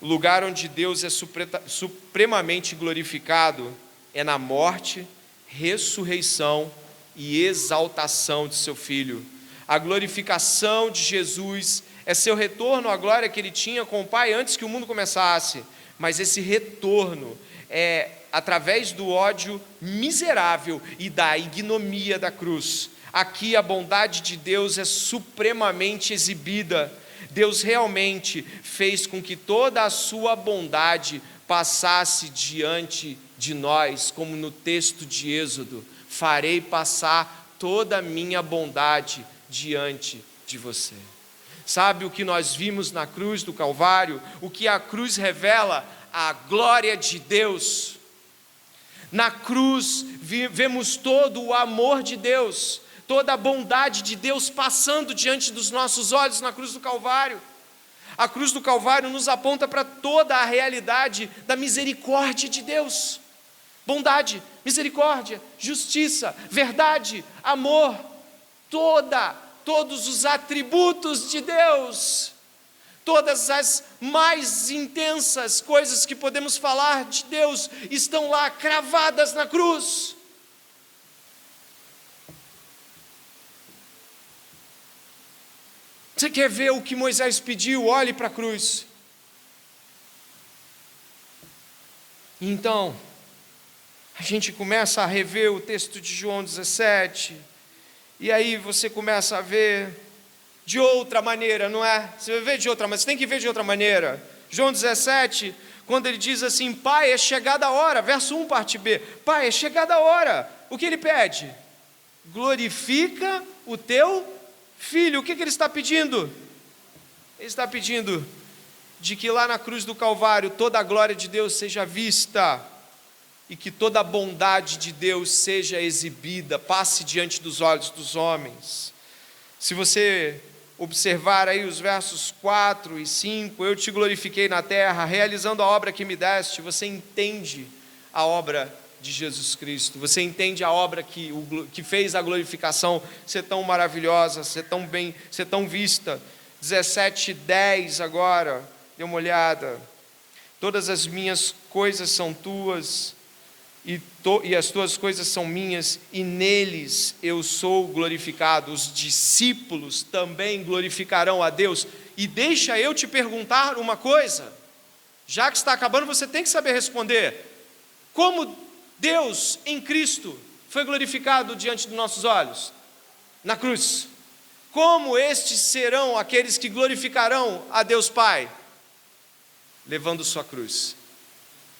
o lugar onde Deus é supremamente glorificado é na morte, ressurreição e exaltação de seu Filho. A glorificação de Jesus é seu retorno à glória que ele tinha com o Pai antes que o mundo começasse, mas esse retorno é através do ódio miserável e da ignomia da cruz. Aqui a bondade de Deus é supremamente exibida. Deus realmente fez com que toda a sua bondade passasse diante de nós, como no texto de Êxodo: farei passar toda a minha bondade diante de você. Sabe o que nós vimos na cruz do Calvário? O que a cruz revela? A glória de Deus. Na cruz vemos todo o amor de Deus, toda a bondade de Deus passando diante dos nossos olhos na cruz do Calvário. A cruz do Calvário nos aponta para toda a realidade da misericórdia de Deus. Bondade, misericórdia, justiça, verdade, amor, todos os atributos de Deus, todas as mais intensas coisas que podemos falar de Deus estão lá cravadas na cruz. Você quer ver o que Moisés pediu? Olhe para a cruz. Então, a gente começa a rever o texto de João 17, e aí você começa a ver de outra maneira, não é? Você vai ver de outra maneira, você tem que ver de outra maneira. João 17, quando ele diz assim: Pai, é chegada a hora, verso 1, parte B, Pai, é chegada a hora. O que ele pede? Glorifica o teu Filho. O que ele está pedindo? Ele está pedindo de que lá na cruz do Calvário toda a glória de Deus seja vista, e que toda a bondade de Deus seja exibida, passe diante dos olhos dos homens. Se você observar aí os versos 4 e 5, eu te glorifiquei na terra, realizando a obra que me deste, você entende a obra de Jesus Cristo, você entende a obra que fez a glorificação ser tão maravilhosa, ser tão vista. 17:10 agora, dê uma olhada. Todas as minhas coisas são tuas, e as tuas coisas são minhas, e neles eu sou glorificado. Os discípulos também glorificarão a Deus. E deixa eu te perguntar uma coisa, já que está acabando, você tem que saber responder. Como Deus em Cristo foi glorificado diante dos nossos olhos? Na cruz. Como estes serão aqueles que glorificarão a Deus Pai? Levando sua cruz,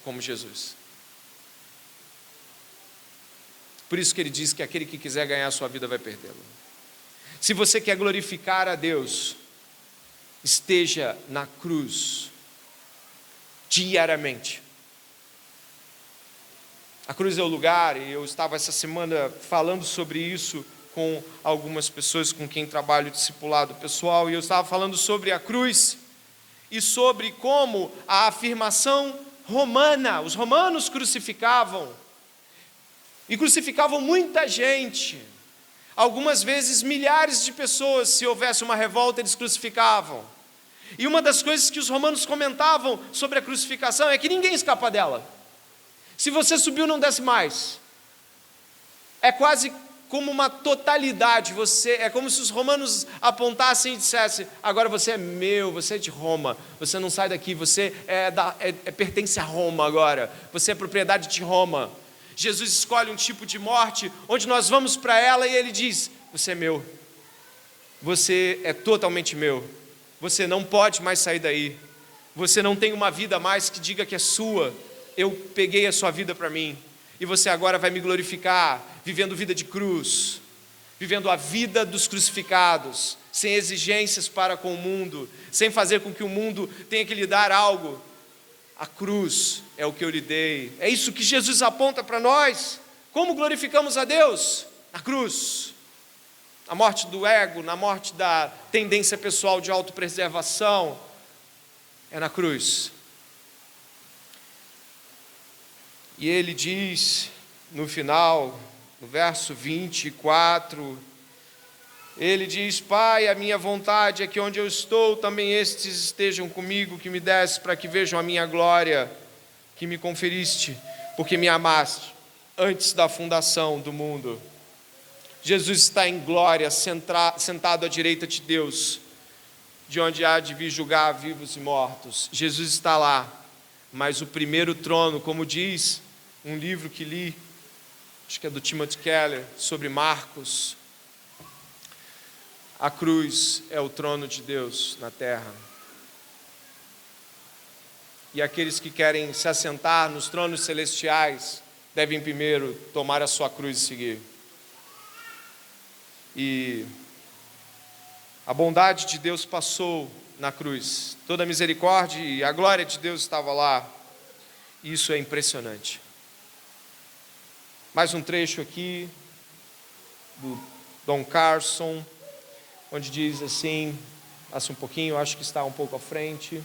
como Jesus. Por isso que ele diz que aquele que quiser ganhar a sua vida vai perdê-la. Se você quer glorificar a Deus, esteja na cruz, diariamente. A cruz é o lugar, e eu estava essa semana falando sobre isso com algumas pessoas com quem trabalho discipulado pessoal, e eu estava falando sobre a cruz, e sobre como a afirmação romana, os romanos crucificavam, e crucificavam muita gente, algumas vezes milhares de pessoas. Se houvesse uma revolta, eles crucificavam. E uma das coisas que os romanos comentavam sobre a crucificação é que ninguém escapa dela. Se você subiu, não desce mais. É quase como uma totalidade. É como se os romanos apontassem e dissessem: agora você é meu, você é de Roma, você não sai daqui, você pertence a Roma agora, você é propriedade de Roma. Jesus escolhe um tipo de morte onde nós vamos para ela e ele diz: você é meu, você é totalmente meu, você não pode mais sair daí, você não tem uma vida mais que diga que é sua, eu peguei a sua vida para mim, e você agora vai me glorificar, vivendo vida de cruz, vivendo a vida dos crucificados, sem exigências para com o mundo, sem fazer com que o mundo tenha que lhe dar algo. A cruz é o que eu lhe dei. É isso que Jesus aponta para nós. Como glorificamos a Deus? Na cruz. Na morte do ego, na morte da tendência pessoal de autopreservação. É na cruz. E ele diz no final, no verso 24, ele diz: Pai, a minha vontade é que onde eu estou, também estes estejam comigo, que me deste, para que vejam a minha glória, que me conferiste, porque me amaste antes da fundação do mundo. Jesus está em glória, sentado à direita de Deus, de onde há de vir julgar vivos e mortos. Jesus está lá, mas o primeiro trono, como diz um livro que li, acho que é do Timothy Keller, sobre Marcos, a cruz é o trono de Deus na terra. E aqueles que querem se assentar nos tronos celestiais devem primeiro tomar a sua cruz e seguir. E a bondade de Deus passou na cruz, toda a misericórdia e a glória de Deus estava lá. E isso é impressionante. Mais um trecho aqui do Don Carson, onde diz assim, passa um pouquinho, acho que está um pouco à frente.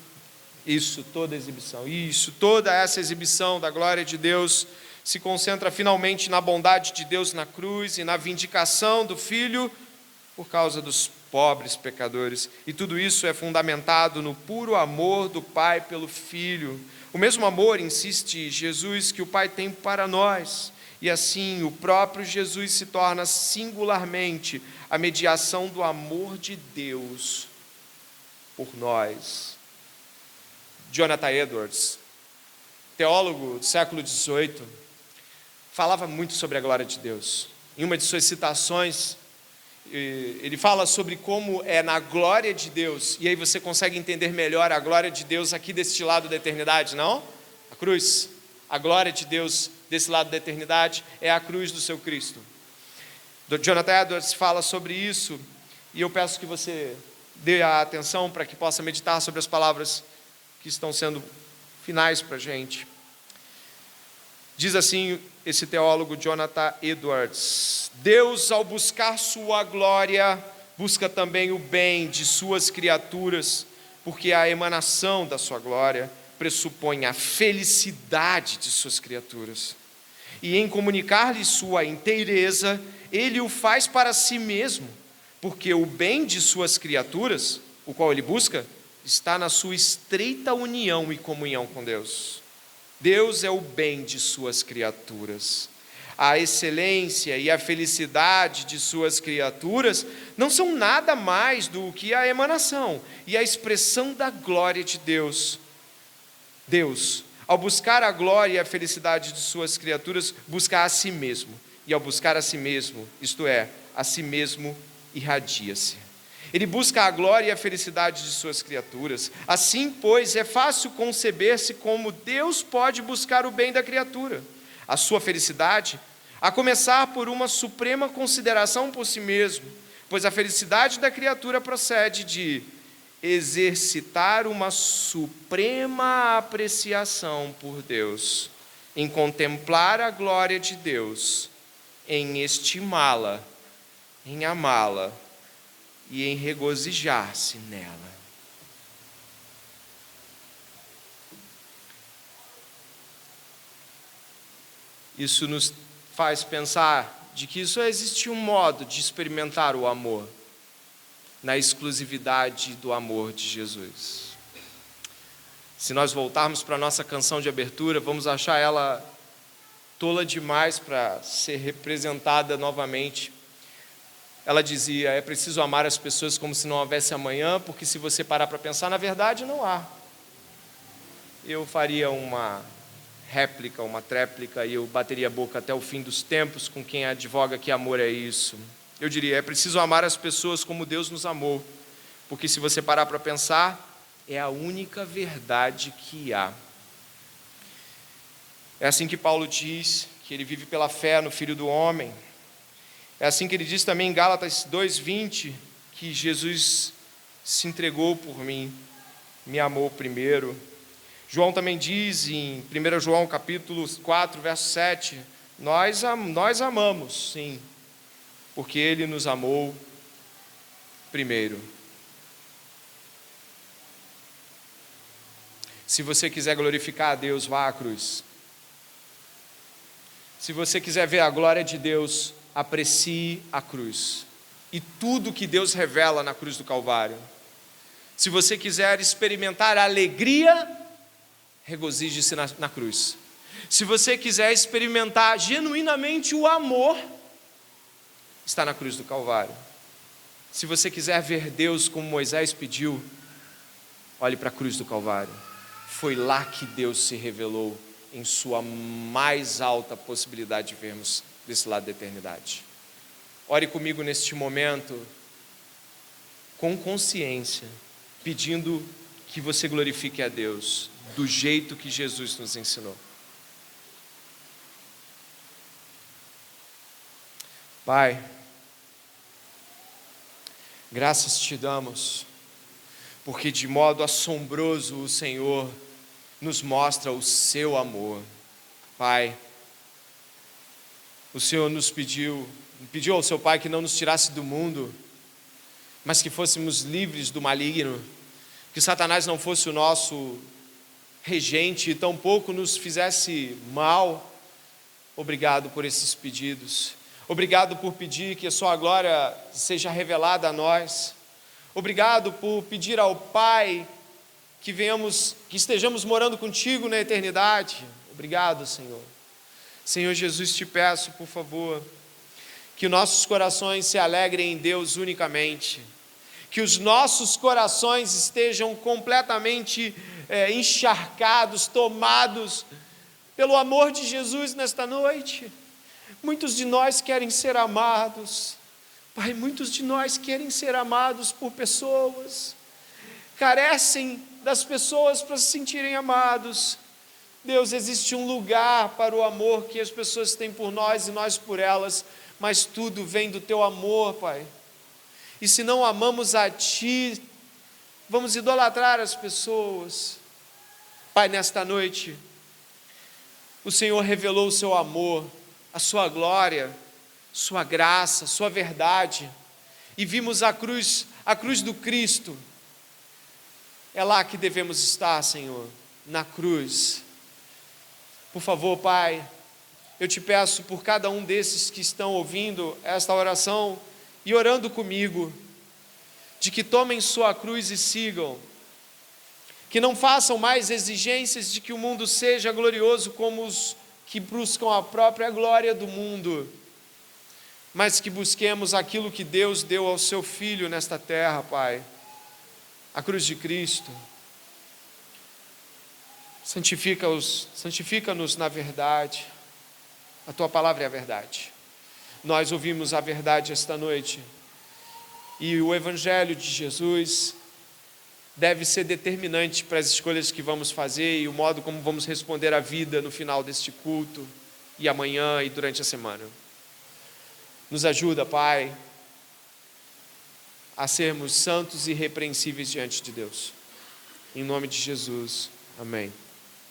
Toda essa exibição da glória de Deus se concentra finalmente na bondade de Deus na cruz e na vindicação do Filho por causa dos pobres pecadores. E tudo isso é fundamentado no puro amor do Pai pelo Filho. O mesmo amor, insiste Jesus, que o Pai tem para nós. E assim, o próprio Jesus se torna singularmente a mediação do amor de Deus por nós. Jonathan Edwards, teólogo do século XVIII, falava muito sobre a glória de Deus. Em uma de suas citações, ele fala sobre como é na glória de Deus, e aí você consegue entender melhor a glória de Deus aqui deste lado da eternidade, não? A cruz. A glória de Deus desse lado da eternidade é a cruz do seu Cristo. Jonathan Edwards fala sobre isso, e eu peço que você dê a atenção para que possa meditar sobre as palavras que estão sendo finais para a gente. Diz assim esse teólogo Jonathan Edwards: Deus, ao buscar sua glória, busca também o bem de suas criaturas, porque a emanação da sua glória pressupõe a felicidade de suas criaturas. E em comunicar-lhe sua inteireza, ele o faz para si mesmo, porque o bem de suas criaturas, o qual ele busca, está na sua estreita união e comunhão com Deus. Deus é o bem de suas criaturas. A excelência e a felicidade de suas criaturas não são nada mais do que a emanação e a expressão da glória de Deus. Deus, ao buscar a glória e a felicidade de suas criaturas, busca a si mesmo. E ao buscar a si mesmo, isto é, a si mesmo irradia-se. Ele busca a glória e a felicidade de suas criaturas. Assim, pois, é fácil conceber-se como Deus pode buscar o bem da criatura, a sua felicidade, a começar por uma suprema consideração por si mesmo, pois a felicidade da criatura procede de exercitar uma suprema apreciação por Deus, em contemplar a glória de Deus, em estimá-la, em amá-la e em regozijar-se nela. Isso nos faz pensar de que só existe um modo de experimentar o amor, na exclusividade do amor de Jesus. Se nós voltarmos para a nossa canção de abertura, vamos achar ela tola demais para ser representada novamente. Ela dizia: é preciso amar as pessoas como se não houvesse amanhã, porque se você parar para pensar, na verdade não há. Eu faria uma réplica, uma tréplica, e eu bateria a boca até o fim dos tempos com quem advoga que amor é isso. Eu diria: é preciso amar as pessoas como Deus nos amou, porque se você parar para pensar, é a única verdade que há. É assim que Paulo diz que ele vive pela fé no Filho do Homem. É assim que ele diz também em Gálatas 2:20, que Jesus se entregou por mim, me amou primeiro. João também diz em 1 João capítulo 4, verso 7, nós amamos, sim, porque ele nos amou primeiro. Se você quiser glorificar a Deus, vá à cruz. Se você quiser ver a glória de Deus, aprecie a cruz e tudo que Deus revela na cruz do Calvário. Se você quiser experimentar a alegria, regozije-se na cruz. Se você quiser experimentar genuinamente o amor, está na cruz do Calvário. Se você quiser ver Deus como Moisés pediu, olhe para a cruz do Calvário. Foi lá que Deus se revelou em sua mais alta possibilidade de vermos desse lado da eternidade. Ore comigo neste momento, com consciência, pedindo que você glorifique a Deus do jeito que Jesus nos ensinou. Pai, graças te damos, porque de modo assombroso o Senhor nos mostra o seu amor. Pai, o Senhor nos pediu ao seu Pai que não nos tirasse do mundo, mas que fôssemos livres do maligno, que Satanás não fosse o nosso regente e tampouco nos fizesse mal. Obrigado por esses pedidos. Obrigado por pedir que a sua glória seja revelada a nós. Obrigado por pedir ao Pai que estejamos morando contigo na eternidade. Obrigado, Senhor. Senhor Jesus, te peço, por favor, que nossos corações se alegrem em Deus unicamente, que os nossos corações estejam completamente encharcados, tomados pelo amor de Jesus nesta noite. Muitos de nós querem ser amados, Pai, muitos de nós querem ser amados por pessoas, carecem das pessoas para se sentirem amados. Deus, existe um lugar para o amor que as pessoas têm por nós e nós por elas, mas tudo vem do teu amor, Pai. E se não amamos a Ti, vamos idolatrar as pessoas. Pai, nesta noite, o Senhor revelou o seu amor, a sua glória, sua graça, sua verdade, e vimos a cruz do Cristo. É lá que devemos estar, Senhor, na cruz. Por favor, Pai, eu te peço por cada um desses que estão ouvindo esta oração e orando comigo, de que tomem sua cruz e sigam, que não façam mais exigências de que o mundo seja glorioso como os que buscam a própria glória do mundo, mas que busquemos aquilo que Deus deu ao seu Filho nesta terra, Pai, a cruz de Cristo. Santifica-nos na verdade, a Tua palavra é a verdade. Nós ouvimos a verdade esta noite, e o Evangelho de Jesus deve ser determinante para as escolhas que vamos fazer e o modo como vamos responder à vida no final deste culto, e amanhã e durante a semana. Nos ajuda, Pai, a sermos santos e irrepreensíveis diante de Deus. Em nome de Jesus, amém.